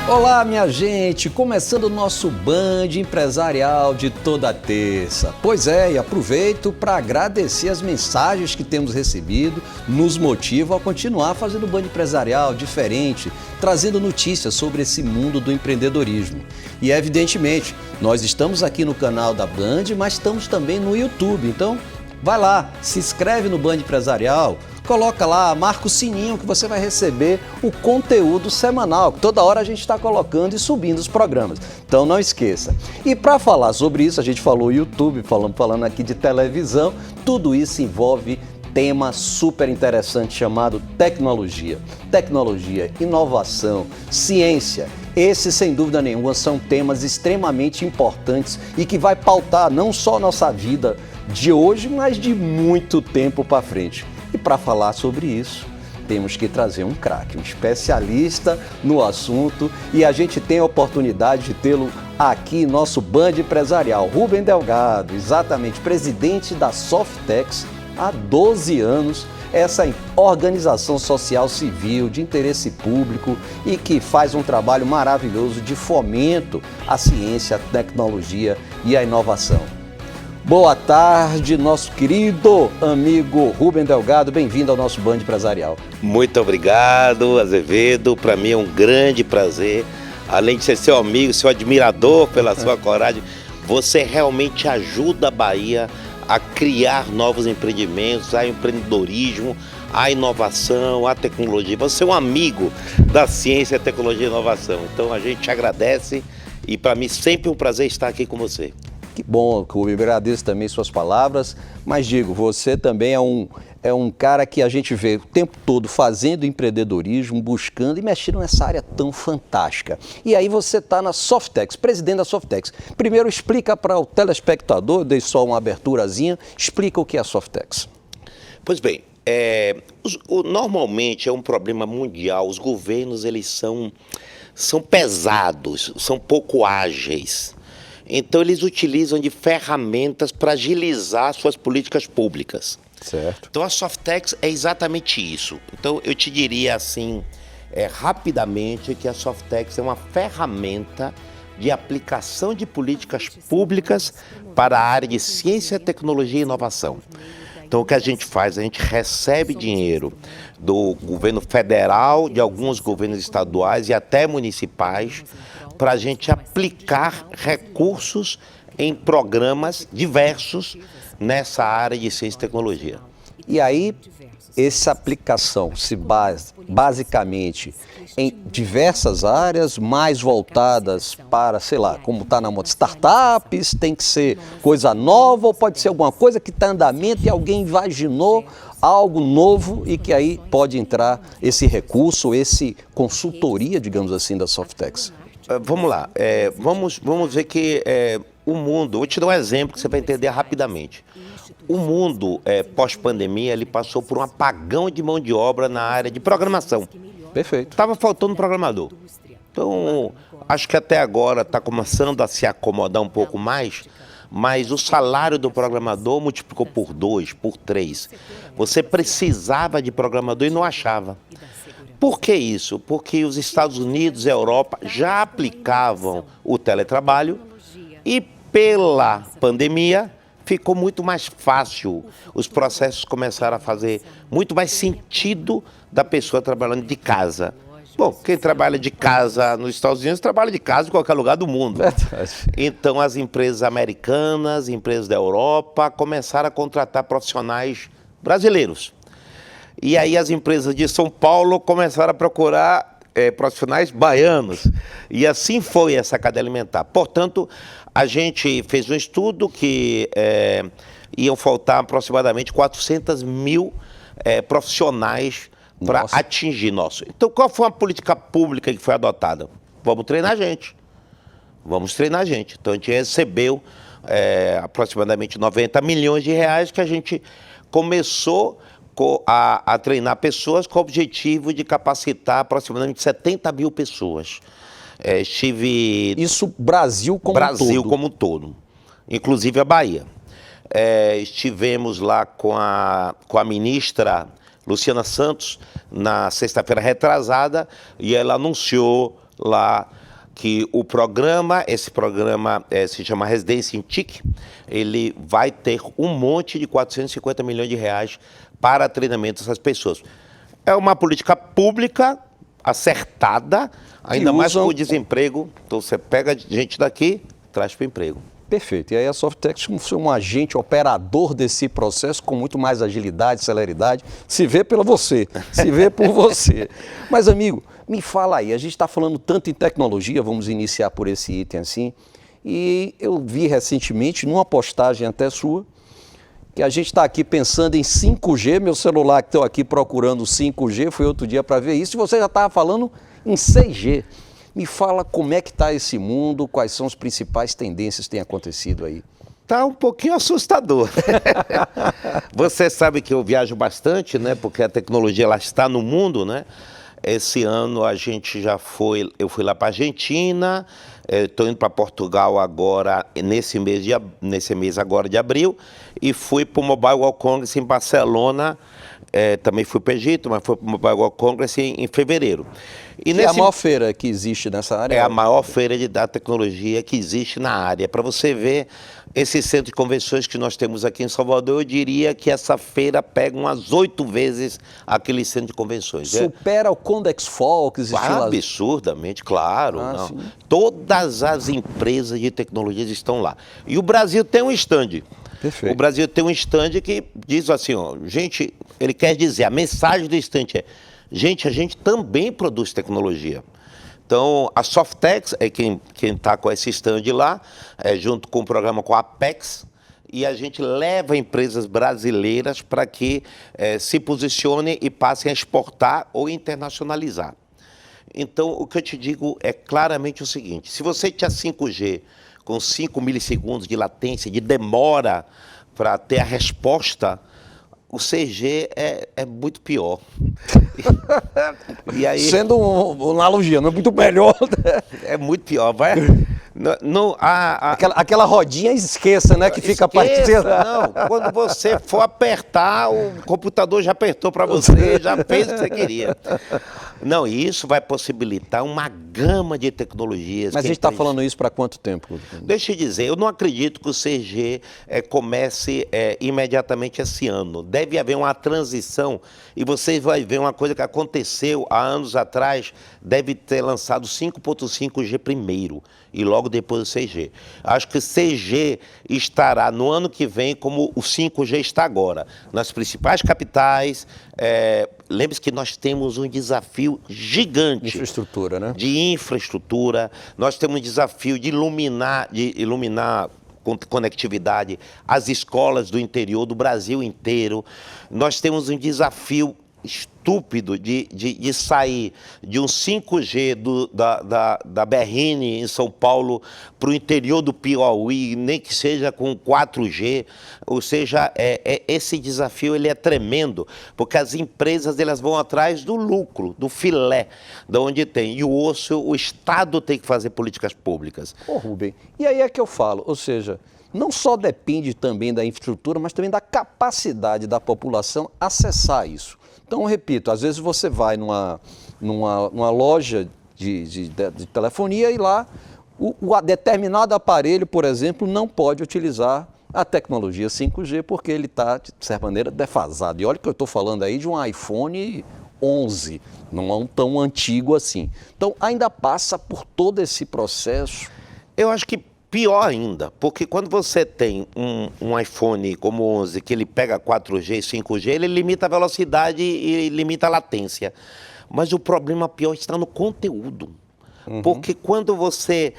Olá, minha gente! Começando o nosso Band Empresarial de toda terça. Pois é, e aproveito para agradecer as mensagens que temos recebido, nos motivam a continuar fazendo o Band Empresarial diferente, trazendo notícias sobre esse mundo do empreendedorismo. E evidentemente, nós estamos aqui no canal da Band, mas estamos também no YouTube, então vai lá, se inscreve no Band Empresarial, coloca lá, marca o sininho que você vai receber o conteúdo semanal, que toda hora a gente está colocando e subindo os programas. Então não esqueça. E para falar sobre isso, a gente falou YouTube, falando aqui de televisão, tudo isso envolve tema super interessante chamado tecnologia. Tecnologia, inovação, ciência. Esses, sem dúvida nenhuma, são temas extremamente importantes e que vai pautar não só a nossa vida de hoje, mas de muito tempo para frente. E para falar sobre isso, temos que trazer um craque, um especialista no assunto, e a gente tem a oportunidade de tê-lo aqui, nosso Band Empresarial, Rubem Delgado, exatamente, presidente da Softex há 12 anos, essa organização social civil de interesse público e que faz um trabalho maravilhoso de fomento à ciência, à tecnologia e à inovação. Boa tarde, nosso querido amigo Rubem Delgado, bem-vindo ao nosso Band Empresarial. Muito obrigado, Azevedo, para mim é um grande prazer, além de ser seu amigo, seu admirador pela sua coragem, você realmente ajuda a Bahia a criar novos empreendimentos, a empreendedorismo, a inovação, a tecnologia. Você é um amigo da ciência, tecnologia e inovação, então a gente agradece e para mim sempre um prazer estar aqui com você. Que bom, Rubem, agradeço também suas palavras, mas digo, você também é um cara que a gente vê o tempo todo fazendo empreendedorismo, buscando e mexendo nessa área tão fantástica. E aí você está na Softex, presidente da Softex. Primeiro explica para o telespectador, dei só uma aberturazinha, explica o que é a Softex. Pois bem, normalmente é um problema mundial, os governos eles são pesados, são pouco ágeis. Então, eles utilizam de ferramentas para agilizar suas políticas públicas. Certo. Então, a Softex é exatamente isso. Então, eu te diria assim, rapidamente, que a Softex é uma ferramenta de aplicação de políticas públicas para a área de ciência, tecnologia e inovação. Então, o que a gente faz? A gente recebe dinheiro do governo federal, de alguns governos estaduais e até municipais, para a gente aplicar recursos em programas diversos nessa área de ciência e tecnologia. E aí, essa aplicação se basa basicamente em diversas áreas, mais voltadas para, sei lá, como está na moda, startups, tem que ser coisa nova ou pode ser alguma coisa que está em andamento e alguém imaginou algo novo e que aí pode entrar esse recurso, esse consultoria, digamos assim, da Softex. Vamos lá, vamos ver que o mundo, vou te dar um exemplo que você vai entender rapidamente. O mundo, pós-pandemia, ele passou por um apagão de mão de obra na área de programação. Perfeito. Estava faltando programador. Então, acho que até agora está começando a se acomodar um pouco mais, mas o salário do programador multiplicou por 2, por 3. Você precisava de programador e não achava. Por que isso? Porque os Estados Unidos e a Europa já aplicavam o teletrabalho e pela pandemia ficou muito mais fácil. Os processos começaram a fazer muito mais sentido da pessoa trabalhando de casa. Bom, quem trabalha de casa nos Estados Unidos trabalha de casa em qualquer lugar do mundo. Verdade. Então as empresas americanas, empresas da Europa começaram a contratar profissionais brasileiros. E aí as empresas de São Paulo começaram a procurar profissionais baianos. E assim foi essa cadeia alimentar. Portanto, a gente fez um estudo que iam faltar aproximadamente 400 mil profissionais para atingir nosso. Então, qual foi a política pública que foi adotada? Vamos treinar gente. Vamos treinar gente. Então, a gente recebeu aproximadamente 90 milhões de reais que a gente começou a treinar pessoas com o objetivo de capacitar aproximadamente 70 mil pessoas. Isso Brasil como um todo? Brasil como um todo, inclusive a Bahia. Estivemos lá com a ministra Luciana Santos na sexta-feira retrasada e ela anunciou lá que esse programa se chama Residência em TIC, ele vai ter um monte de 450 milhões de reais para treinamento dessas pessoas. É uma política pública acertada, ainda mais com o desemprego. Então você pega gente daqui, traz para o emprego. Perfeito. E aí a Softex, como um agente operador desse processo, com muito mais agilidade, celeridade, se vê por você. Mas, amigo, me fala aí, a gente está falando tanto em tecnologia, vamos iniciar por esse item assim, e eu vi recentemente, numa postagem até sua, que a gente está aqui pensando em 5G, meu celular que estou aqui procurando 5G, fui outro dia para ver isso, e você já estava falando em 6G. Me fala como é que está esse mundo, quais são as principais tendências que têm acontecido aí. Tá um pouquinho assustador. Você sabe que eu viajo bastante, né? Porque a tecnologia ela está no mundo, né? Esse ano eu fui lá para a Argentina, estou indo para Portugal agora, nesse mês agora de abril, e fui para o Mobile World Congress em Barcelona. Também fui para o Egito, mas fui para o Mobile World Congress em fevereiro. É a maior feira que existe nessa área? É a maior feira da tecnologia que existe na área. Para você ver esse centro de convenções que nós temos aqui em Salvador, eu diria que essa feira pega umas 8 vezes aquele centro de convenções. Supera o Condexfol que existe lá? Absurdamente, claro. Não. Todas as empresas de tecnologias estão lá. E o Brasil tem um stand. Perfeito. O Brasil tem um stand que diz assim, ó, gente, ele quer dizer, a mensagem do stand é, gente, a gente também produz tecnologia. Então, a Softex é quem está com esse stand lá, junto com o programa com a Apex, e a gente leva empresas brasileiras para que se posicionem e passem a exportar ou internacionalizar. Então, o que eu te digo é claramente o seguinte, se você tinha 5G com 5 milissegundos de latência, de demora para ter a resposta, o 6G é muito pior. E aí, sendo uma analogia, não é muito melhor. É muito pior. Aquela rodinha, esqueça, né? Que fica partindo. Não, quando você for apertar, o computador já apertou para você, já fez o que você queria. Não, isso vai possibilitar uma gama de tecnologias. Mas a gente está falando isso para quanto tempo? Deixa eu dizer, eu não acredito que o 6G comece imediatamente esse ano. Deve haver uma transição e você vai ver uma coisa que aconteceu há anos atrás, deve ter lançado 5.5G primeiro e logo depois o 6G. Acho que o 6G estará no ano que vem como o 5G está agora, nas principais capitais. Lembre-se que nós temos um desafio gigante. De infraestrutura, né? De infraestrutura. Nós temos um desafio de iluminar com conectividade as escolas do interior, do Brasil inteiro. Nós temos um desafio estúpido de sair de um 5G da Berrine em São Paulo para o interior do Piauí, nem que seja com 4G. Ou seja, esse desafio ele é tremendo, porque as empresas elas vão atrás do lucro, do filé, de onde tem. E o osso, o Estado tem que fazer políticas públicas. Ô, Rubem, e aí é que eu falo, ou seja, não só depende também da infraestrutura, mas também da capacidade da população acessar isso. Então, repito, às vezes você vai numa loja de telefonia e lá o determinado aparelho, por exemplo, não pode utilizar a tecnologia 5G porque ele está, de certa maneira, defasado. E olha que eu estou falando aí de um iPhone 11, não é um tão antigo assim. Então, ainda passa por todo esse processo. Eu acho que pior ainda, porque quando você tem um iPhone como o 11, que ele pega 4G e 5G, ele limita a velocidade e limita a latência. Mas o problema pior está no conteúdo. Porque quando você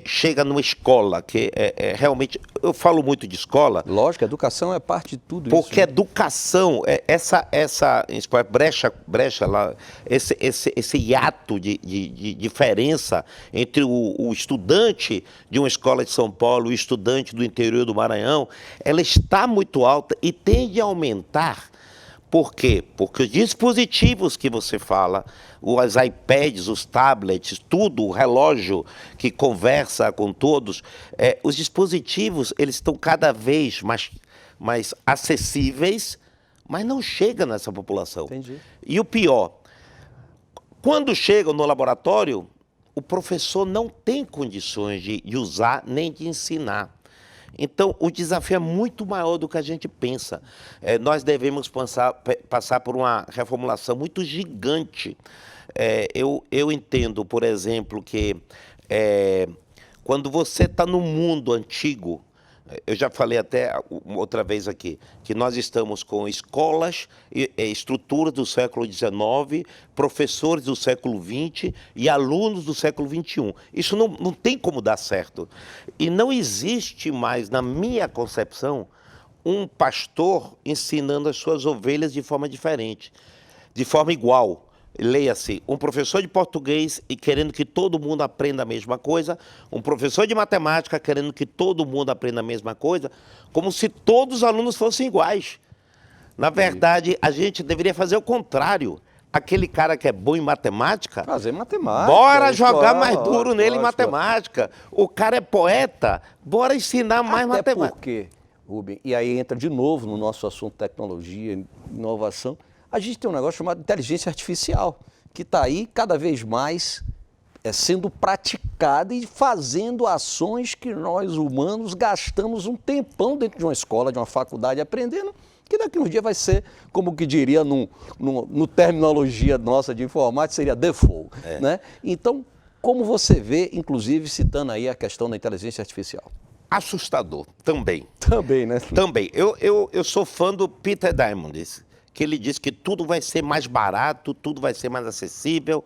chega numa escola, que realmente, eu falo muito de escola... Lógico, a educação é parte de tudo isso. Porque educação, essa brecha lá, esse hiato de diferença entre o estudante de uma escola de São Paulo e o estudante do interior do Maranhão, ela está muito alta e tende a aumentar. Por quê? Porque os dispositivos que você fala, os iPads, os tablets, tudo, o relógio que conversa com todos, os dispositivos eles estão cada vez mais acessíveis, mas não chegam nessa população. Entendi. E o pior, quando chegam no laboratório, o professor não tem condições de usar nem de ensinar. Então, o desafio é muito maior do que a gente pensa. Nós devemos passar por uma reformulação muito gigante. Eu entendo, por exemplo, que quando você está no mundo antigo, eu já falei até outra vez aqui, que nós estamos com escolas, estruturas do século XIX, professores do século XX e alunos do século XXI. Isso não tem como dar certo. E não existe mais, na minha concepção, um pastor ensinando as suas ovelhas de forma diferente, de forma igual. Leia-se, um professor de português e querendo que todo mundo aprenda a mesma coisa, um professor de matemática querendo que todo mundo aprenda a mesma coisa, como se todos os alunos fossem iguais. Na verdade, a gente deveria fazer o contrário. Aquele cara que é bom em matemática, fazer matemática. Bora jogar mais duro nele em matemática. O cara é poeta, bora ensinar mais matemática. Até porque, Rubem, e aí entra de novo no nosso assunto tecnologia, inovação, a gente tem um negócio chamado inteligência artificial, que está aí cada vez mais sendo praticada e fazendo ações que nós humanos gastamos um tempão dentro de uma escola, de uma faculdade, aprendendo, que daqui a uns dias vai ser, como que diria no terminologia nossa de informática, seria default. Né? Então, como você vê, inclusive citando aí a questão da inteligência artificial? Assustador, também. Também, né? Também. Eu sou fã do Peter Diamandis, que ele diz que tudo vai ser mais barato, tudo vai ser mais acessível,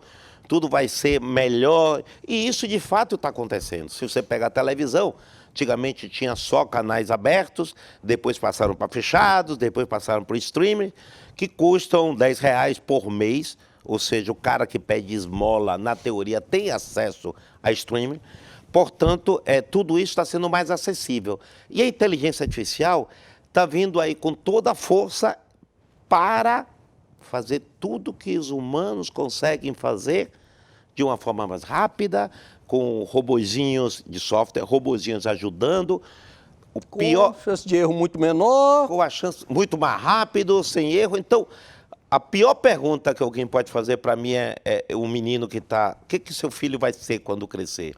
tudo vai ser melhor. E isso, de fato, está acontecendo. Se você pegar a televisão, antigamente tinha só canais abertos, depois passaram para fechados, depois passaram para o streaming, que custam R$10 por mês, ou seja, o cara que pede esmola, na teoria, tem acesso a streaming. Portanto, tudo isso está sendo mais acessível. E a inteligência artificial está vindo aí com toda a força para fazer tudo que os humanos conseguem fazer de uma forma mais rápida, com robozinhos de software, robozinhos ajudando. Com a chance de erro muito menor. Com a chance muito mais rápido, sem erro. Então, a pior pergunta que alguém pode fazer para mim é o menino que está... O que seu filho vai ser quando crescer?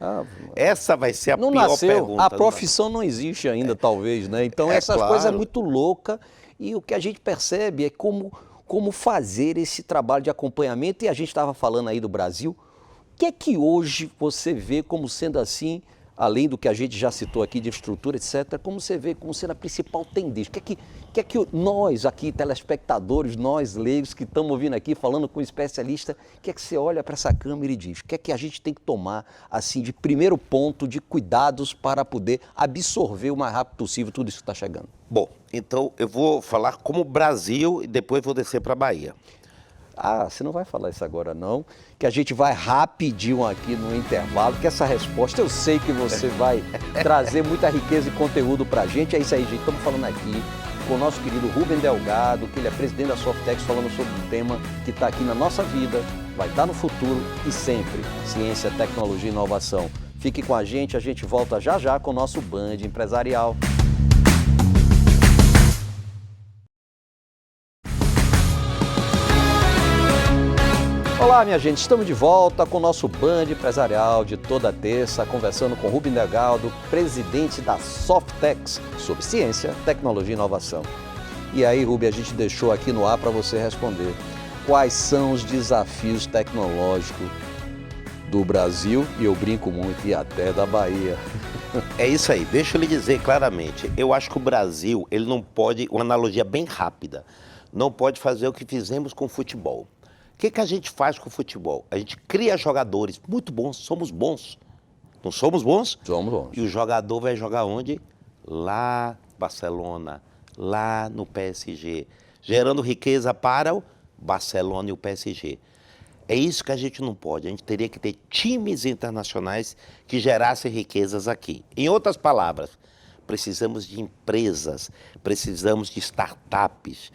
Essa vai ser a pior pergunta. A profissão não existe ainda, talvez, né? Então, essas coisas é muito louca. E o que a gente percebe é como fazer esse trabalho de acompanhamento. E a gente estava falando aí do Brasil. O que é que hoje você vê como sendo assim, além do que a gente já citou aqui de estrutura, etc., como você vê como sendo a principal tendência? O que é que nós aqui, telespectadores, nós leigos que estamos ouvindo aqui, falando com um especialista, o que é que você olha para essa câmera e diz? O que é que a gente tem que tomar, assim, de primeiro ponto, de cuidados para poder absorver o mais rápido possível tudo isso que está chegando? Bom, então eu vou falar como Brasil e depois vou descer para a Bahia. Você não vai falar isso agora não, que a gente vai rapidinho aqui no intervalo, que essa resposta eu sei que você vai trazer muita riqueza e conteúdo para a gente. É isso aí, gente, estamos falando aqui com o nosso querido Rubem Delgado, que ele é presidente da Softex, falando sobre um tema que está aqui na nossa vida, vai estar no futuro e sempre, ciência, tecnologia e inovação. Fique com a gente volta já já com o nosso Band Empresarial. Olá, minha gente, estamos de volta com o nosso Band Empresarial de toda terça, conversando com Rubem Delgado, presidente da Softex, sobre ciência, tecnologia e inovação. E aí, Rubem, a gente deixou aqui no ar para você responder. Quais são os desafios tecnológicos do Brasil, e eu brinco muito, e até da Bahia? É isso aí, deixa eu lhe dizer claramente, eu acho que o Brasil, ele não pode, uma analogia bem rápida, não pode fazer o que fizemos com o futebol. O que a gente faz com o futebol? A gente cria jogadores muito bons, somos bons. Não somos bons? Somos bons. E o jogador vai jogar onde? Lá no Barcelona, lá no PSG, gerando riqueza para o Barcelona e o PSG. É isso que a gente não pode. A gente teria que ter times internacionais que gerassem riquezas aqui. Em outras palavras, precisamos de empresas, precisamos de startups,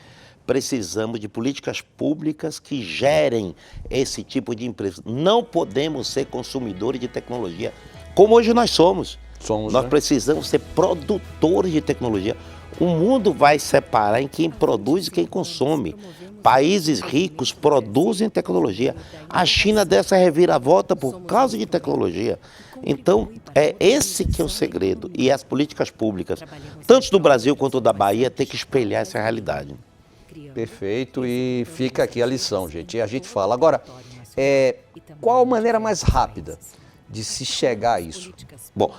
precisamos de políticas públicas que gerem esse tipo de empresa. Não podemos ser consumidores de tecnologia como hoje nós somos. Nós precisamos ser produtores de tecnologia. O mundo vai separar em quem produz e quem consome. Países ricos produzem tecnologia. A China dessa reviravolta por causa de tecnologia. Então, é esse que é o segredo. E as políticas públicas, tanto do Brasil quanto da Bahia, têm que espelhar essa realidade. Perfeito, e fica aqui a lição, gente. E a gente fala. Agora, qual a maneira mais rápida de se chegar a isso? Bom,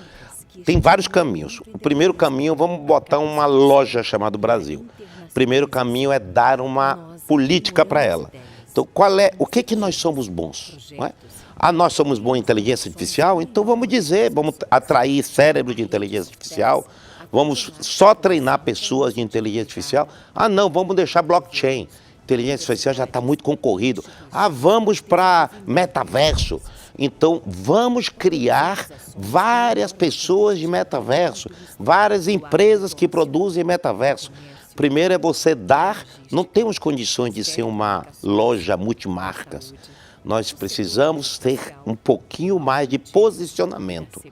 tem vários caminhos. O primeiro caminho, vamos botar uma loja chamada Brasil. O primeiro caminho é dar uma política para ela. Então, o que nós somos bons? Não é? Nós somos bons em inteligência artificial, então vamos atrair cérebros de inteligência artificial, vamos só treinar pessoas de inteligência artificial. Não, vamos deixar blockchain. Inteligência artificial já está muito concorrido. Vamos para metaverso. Então, vamos criar várias pessoas de metaverso, várias empresas que produzem metaverso. Primeiro é você não temos condições de ser uma loja multimarcas. Nós precisamos ter um pouquinho mais de posicionamento.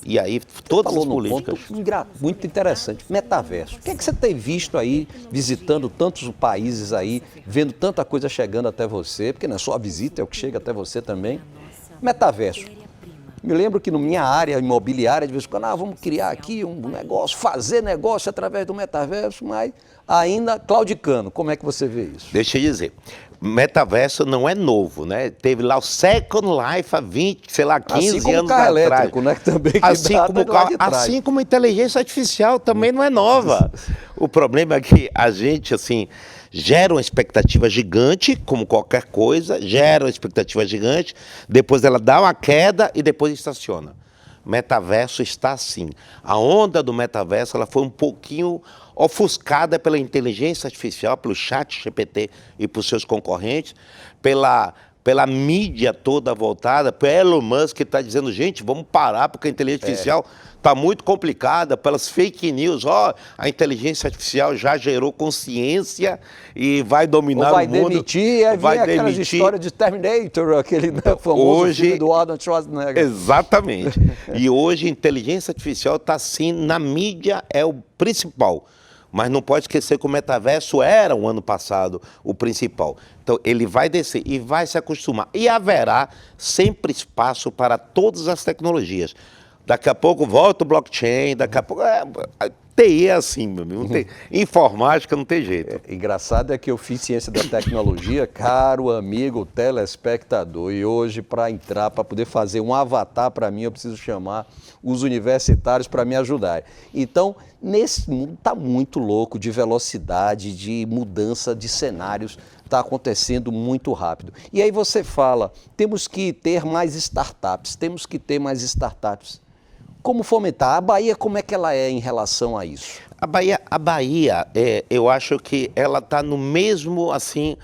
E aí, todas as políticas... Ponto muito interessante, metaverso. O que é que você tem visto aí, visitando tantos países aí, vendo tanta coisa chegando até você, porque não é só a visita, é o que chega até você também. Metaverso. Me lembro que na minha área imobiliária, de vez em quando, vamos criar aqui um negócio, fazer negócio através do metaverso, mas ainda claudicando. Como é que você vê isso? Deixa eu dizer, metaverso não é novo, né? Teve lá o Second Life há 20, sei lá, 15 assim como anos carro atrás. Elétrico, né? Também que assim como a inteligência artificial também não é nova. O problema é que a gente, assim, gera uma expectativa gigante, como qualquer coisa, gera uma expectativa gigante, depois ela dá uma queda e depois estaciona. Metaverso está assim. A onda do metaverso ela foi um pouquinho ofuscada pela inteligência artificial, pelo chat GPT e por seus concorrentes, pela mídia toda voltada, pelo Elon Musk que está dizendo, gente, vamos parar porque a inteligência artificial está muito complicada, pelas fake news, a inteligência artificial já gerou consciência e vai dominar o mundo. Vai demitir, aquelas histórias de Terminator, aquele famoso filme do Arnold Schwarzenegger. Exatamente. E hoje a inteligência artificial está assim, na mídia é o principal. Mas não pode esquecer que o metaverso era, o ano passado, o principal. Então, ele vai descer e vai se acostumar. E haverá sempre espaço para todas as tecnologias. Daqui a pouco volta o blockchain, daqui a pouco... TI é assim, meu amigo. Informática não tem jeito. Engraçado é que eu fiz ciência da tecnologia, caro amigo telespectador, e hoje para entrar, para poder fazer um avatar para mim, eu preciso chamar os universitários para me ajudarem. Então, nesse mundo está muito louco de velocidade, de mudança de cenários, está acontecendo muito rápido. E aí você fala, temos que ter mais startups, temos que ter mais startups. Como fomentar? A Bahia, como é que ela é em relação a isso? A Bahia eu acho que ela está no mesmo, assim,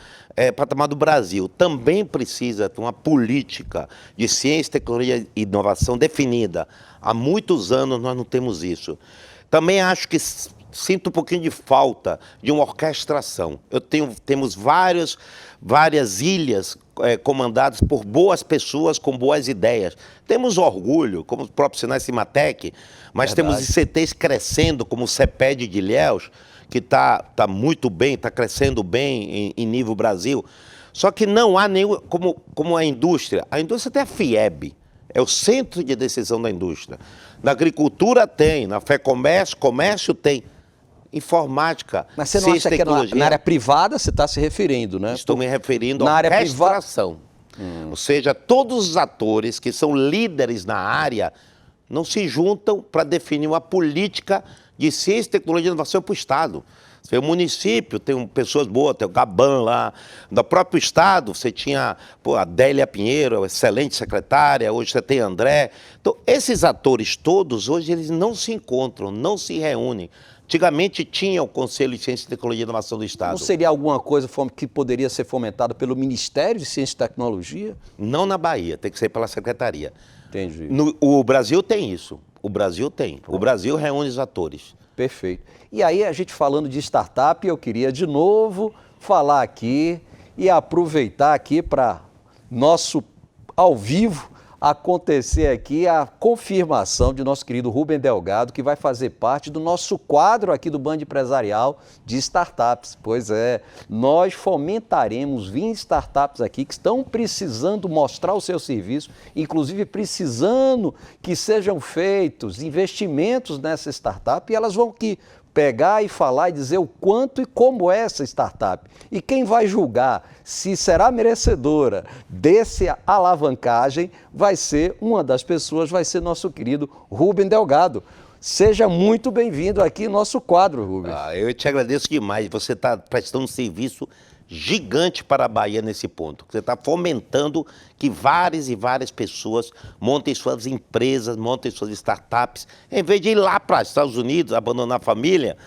patamar do Brasil. Também precisa de uma política de ciência, tecnologia e inovação definida. Há muitos anos nós não temos isso. Também acho que sinto um pouquinho de falta de uma orquestração. Temos várias ilhas comandadas por boas pessoas com boas ideias. Temos orgulho, como o próprio Sinai Cimatec, mas temos ICTs crescendo, como o CEPED de Ilhéus, que está muito bem, está crescendo bem em nível Brasil. Só que não há nenhum, como a indústria tem a FIEB, é o centro de decisão da indústria. Na agricultura tem, na comércio tem. Informática, mas você não acha que na área privada você está se referindo, né? Estou me referindo à orquestração. Ou seja, todos os atores que são líderes na área não se juntam para definir uma política de ciência, tecnologia e inovação para o Estado. O município tem pessoas boas, tem o Gaban lá, do próprio Estado você tinha a Délia Pinheiro, excelente secretária, hoje você tem André. Então, esses atores todos, hoje eles não se encontram, não se reúnem. Antigamente tinha o Conselho de Ciência, Tecnologia e Inovação do Estado. Não seria alguma coisa que poderia ser fomentada pelo Ministério de Ciência e Tecnologia? Não na Bahia, tem que ser pela Secretaria. Entendi. O Brasil tem isso. O Brasil tem. O Brasil reúne os atores. Perfeito. E aí, a gente falando de startup, eu queria de novo falar aqui e aproveitar aqui para nosso ao vivo acontecer aqui a confirmação de nosso querido Rubem Delgado, que vai fazer parte do nosso quadro aqui do Band Empresarial de startups. Pois é, nós fomentaremos 20 startups aqui que estão precisando mostrar o seu serviço, inclusive precisando que sejam feitos investimentos nessa startup, e elas vão aqui pegar e falar e dizer o quanto e como é essa startup. E quem vai julgar se será merecedora desse alavancagem vai ser uma das pessoas, vai ser nosso querido Rubem Delgado. Seja muito bem-vindo aqui no nosso quadro, Rubem. Eu te agradeço demais. Você está prestando um serviço gigante para a Bahia nesse ponto. Você está fomentando que várias e várias pessoas montem suas empresas, montem suas startups, em vez de ir lá para os Estados Unidos, abandonar a família.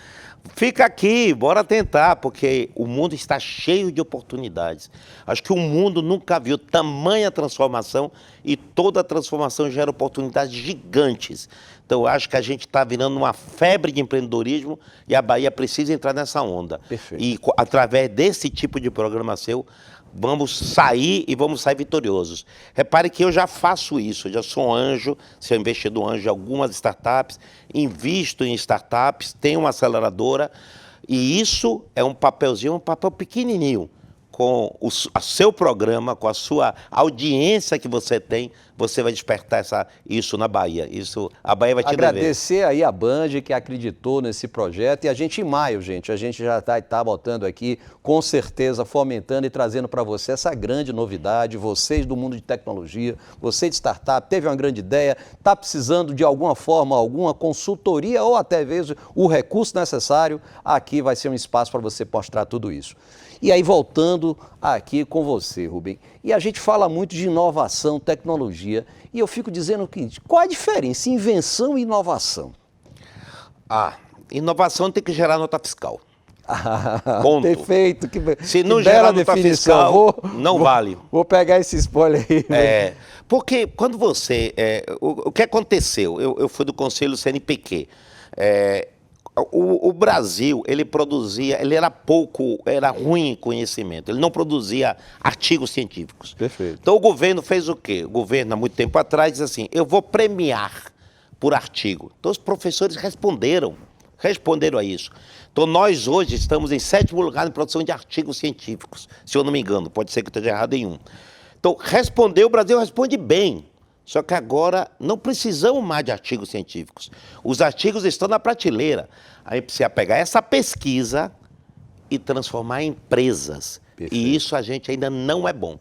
Fica aqui, bora tentar, porque o mundo está cheio de oportunidades. Acho que o mundo nunca viu tamanha transformação e toda transformação gera oportunidades gigantes. Então, acho que a gente está virando uma febre de empreendedorismo e a Bahia precisa entrar nessa onda. Perfeito. E através desse tipo de programa seu, vamos sair e vamos sair vitoriosos. Repare que eu já faço isso, eu já sou anjo, sou investidor anjo de algumas startups, invisto em startups, tenho uma aceleradora, e isso é um papelzinho, um papel pequenininho. Com o seu programa, com a sua audiência que você tem, você vai despertar isso na Bahia. Isso, a Bahia vai te dever. Agradecer aí a Band que acreditou nesse projeto, e a gente em maio, a gente já está botando aqui, com certeza, fomentando e trazendo para você essa grande novidade. Vocês do mundo de tecnologia, você de startup, teve uma grande ideia, está precisando de alguma forma, alguma consultoria ou até mesmo o recurso necessário, aqui vai ser um espaço para você mostrar tudo isso. E aí, voltando aqui com você, Rubem, e a gente fala muito de inovação, tecnologia, e eu fico dizendo o seguinte, qual a diferença, invenção e inovação? Inovação tem que gerar nota fiscal. Ponto. Perfeito. Se não que gerar bela nota definição. fiscal, não vale. Vou pegar esse spoiler aí. Porque quando você... o que aconteceu? Eu fui do Conselho CNPq. O Brasil, ele era ruim em conhecimento, ele não produzia artigos científicos. Perfeito. Então o governo fez o quê? O governo, há muito tempo atrás, disse assim, eu vou premiar por artigo. Então os professores responderam a isso. Então nós hoje estamos em 7º lugar em produção de artigos científicos, se eu não me engano, pode ser que eu esteja errado em um. Então o Brasil responde bem. Só que agora não precisamos mais de artigos científicos. Os artigos estão na prateleira. A gente precisa pegar essa pesquisa e transformar em empresas. Perfeito. E isso a gente ainda não é bom.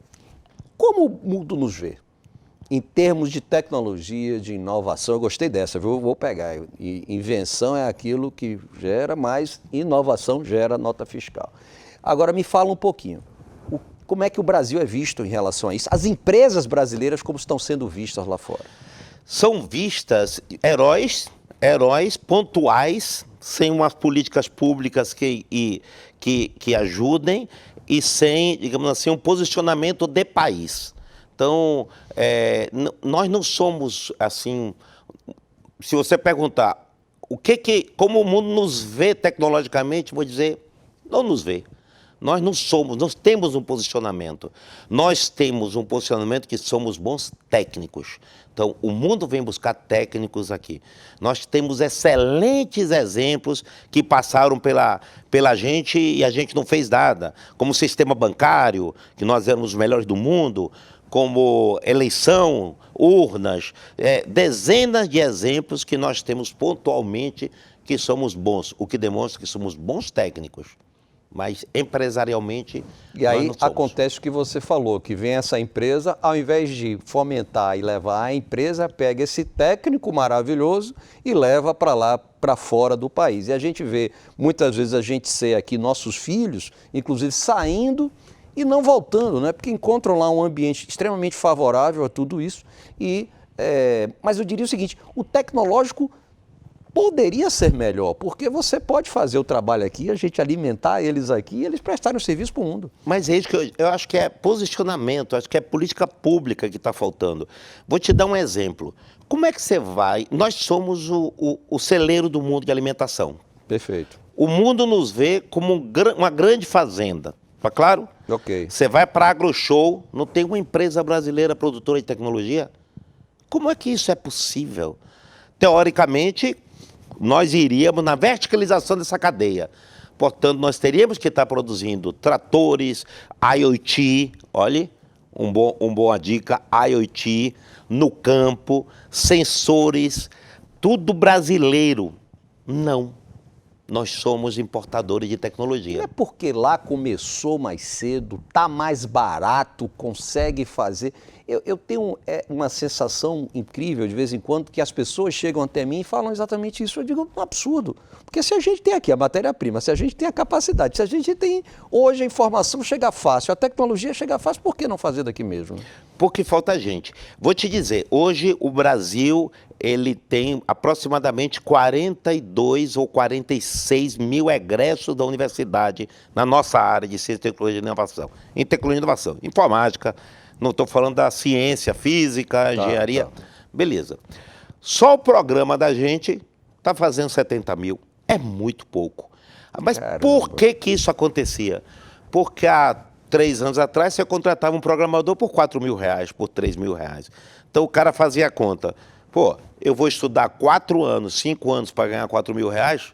Como o mundo nos vê? Em termos de tecnologia, de inovação, eu gostei dessa, viu? Eu vou pegar. Invenção é aquilo que gera, mas inovação gera nota fiscal. Agora me fala um pouquinho. Como é que o Brasil é visto em relação a isso? As empresas brasileiras, como estão sendo vistas lá fora? São vistas heróis pontuais, sem umas políticas públicas que ajudem e sem, digamos assim, um posicionamento de país. Então, nós não somos, assim, se você perguntar como o mundo nos vê tecnologicamente, vou dizer, não nos vê. Nós não somos, nós temos um posicionamento. Nós temos um posicionamento que somos bons técnicos. Então, o mundo vem buscar técnicos aqui. Nós temos excelentes exemplos que passaram pela gente e a gente não fez nada. Como o sistema bancário, que nós éramos os melhores do mundo, como eleição, urnas, dezenas de exemplos que nós temos pontualmente que somos bons, o que demonstra que somos bons técnicos. Mas empresarialmente e aí acontece o que você falou, que vem essa empresa, ao invés de fomentar e levar a empresa, pega esse técnico maravilhoso e leva para lá, para fora do país. E a gente vê, muitas vezes a gente ser aqui, nossos filhos, inclusive saindo e não voltando, né? Porque encontram lá um ambiente extremamente favorável a tudo isso. Mas eu diria o seguinte, o tecnológico poderia ser melhor, porque você pode fazer o trabalho aqui, a gente alimentar eles aqui e eles prestarem o serviço para o mundo. Mas é isso que eu acho que é posicionamento, acho que é política pública que está faltando. Vou te dar um exemplo. Como é que você vai... Nós somos o celeiro do mundo de alimentação. Perfeito. O mundo nos vê como uma grande fazenda. Tá claro? Ok. Você vai para a AgroShow, não tem uma empresa brasileira produtora de tecnologia? Como é que isso é possível? Teoricamente, nós iríamos na verticalização dessa cadeia. Portanto, nós teríamos que estar produzindo tratores, IoT, olhe, boa dica, IoT, no campo, sensores, tudo brasileiro. Não. Nós somos importadores de tecnologia. Não é porque lá começou mais cedo, tá mais barato, consegue fazer. Eu tenho uma sensação incrível de vez em quando que as pessoas chegam até mim e falam exatamente isso. Eu digo, um absurdo. Porque se a gente tem aqui a matéria-prima, se a gente tem a capacidade, se a gente tem hoje a informação chega fácil, a tecnologia chega fácil, por que não fazer daqui mesmo? Porque falta gente. Vou te dizer, hoje o Brasil ele tem aproximadamente 42 ou 46 mil egressos da universidade na nossa área de ciência, tecnologia e inovação. Em tecnologia e inovação, informática, não estou falando da ciência, física, engenharia, beleza. Só o programa da gente está fazendo 70 mil, é muito pouco. Mas Caramba. Por que isso acontecia? Porque há 3 anos atrás você contratava um programador por R$4.000, por R$3.000. Então o cara fazia a conta. Pô, eu vou estudar 4 anos, 5 anos para ganhar R$4.000?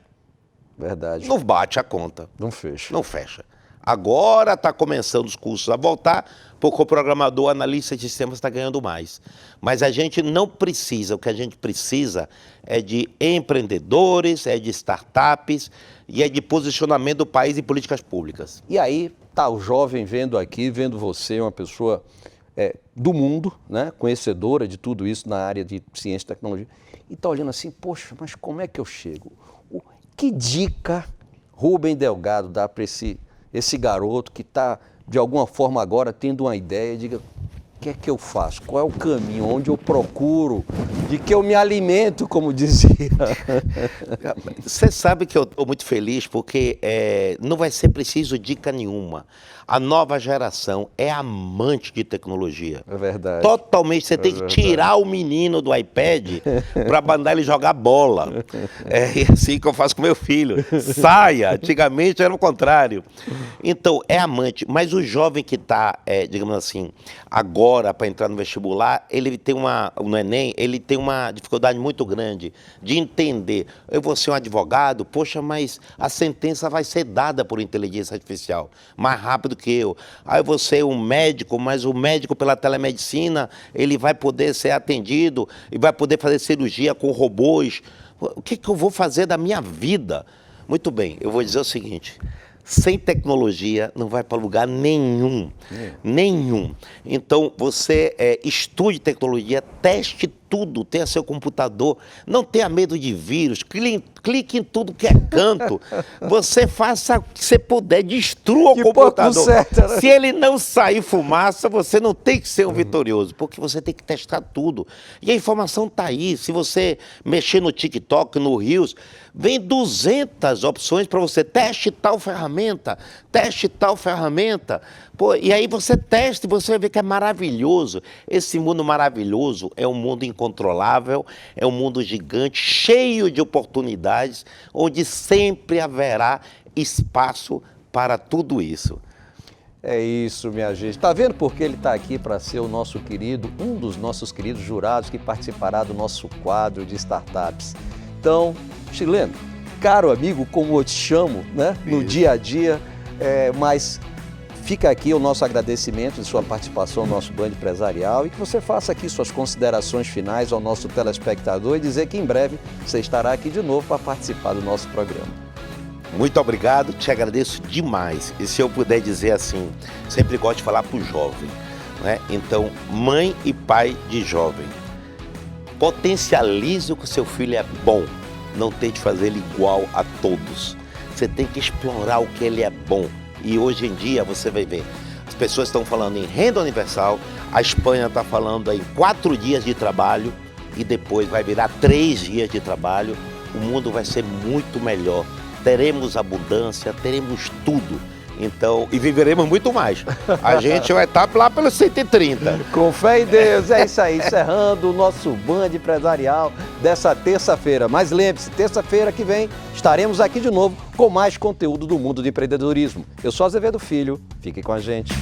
Verdade. Não bate a conta. Não fecha. Não fecha. Agora está começando os cursos a voltar, porque o programador, analista de sistemas está ganhando mais. Mas a gente não precisa, o que a gente precisa é de empreendedores, é de startups e é de posicionamento do país em políticas públicas. E aí tá o jovem vendo aqui, vendo você, uma pessoa do mundo, né, conhecedora de tudo isso na área de ciência e tecnologia, e está olhando assim, poxa, mas como é que eu chego? Que dica Rubem Delgado dá para esse garoto que está, de alguma forma agora, tendo uma ideia, diga, o que é que eu faço? Qual é o caminho? Onde eu procuro? De que eu me alimento, como dizia. Você sabe que eu estou muito feliz porque não vai ser preciso dica nenhuma. A nova geração é amante de tecnologia. É verdade. Totalmente. Você tem que tirar o menino do iPad para mandar ele jogar bola. É assim que eu faço com meu filho. Saia. Antigamente era o contrário. Então, é amante. Mas o jovem que está, digamos assim, agora para entrar no vestibular, ele tem no Enem, ele tem uma dificuldade muito grande de entender. Eu vou ser um advogado, poxa, mas a sentença vai ser dada por inteligência artificial, mais rápido que eu. Aí eu vou ser um médico, mas o médico pela telemedicina, ele vai poder ser atendido e vai poder fazer cirurgia com robôs. O que eu vou fazer da minha vida? Muito bem, eu vou dizer o seguinte, sem tecnologia não vai para lugar nenhum, nenhum. Então você estude tecnologia, teste tudo, tenha seu computador, não tenha medo de vírus, clique em tudo que é canto, você faça o que você puder, destrua o computador. Certo, né? Se ele não sair fumaça, você não tem que ser um vitorioso, porque você tem que testar tudo. E a informação está aí, se você mexer no TikTok, no Reels, vem 200 opções para você, teste tal ferramenta, teste tal ferramenta. Pô, e aí você testa e você vai ver que é maravilhoso. Esse mundo maravilhoso é um mundo incontrolável, é um mundo gigante, cheio de oportunidades, onde sempre haverá espaço para tudo isso. É isso, minha gente. Tá vendo por que ele está aqui para ser o nosso querido, um dos nossos queridos jurados que participará do nosso quadro de startups. Então, Chileno, caro amigo, como eu te chamo, né, no dia a dia, mas fica aqui o nosso agradecimento de sua participação no nosso Band Empresarial e que você faça aqui suas considerações finais ao nosso telespectador e dizer que em breve você estará aqui de novo para participar do nosso programa. Muito obrigado, te agradeço demais. E se eu puder dizer assim, sempre gosto de falar para o jovem, né? Então, mãe e pai de jovem, potencialize o que o seu filho é bom, não tente fazer ele igual a todos. Você tem que explorar o que ele é bom. E hoje em dia você vai ver, as pessoas estão falando em renda universal, a Espanha está falando em 4 dias de trabalho e depois vai virar 3 dias de trabalho. O mundo vai ser muito melhor. Teremos abundância, teremos tudo. Então, e viveremos muito mais. A gente vai estar lá pelos 130. Com fé em Deus, é isso aí, encerrando o nosso Band Empresarial dessa terça-feira. Mas lembre-se, terça-feira que vem estaremos aqui de novo com mais conteúdo do mundo do empreendedorismo. Eu sou Azevedo Filho, fique com a gente.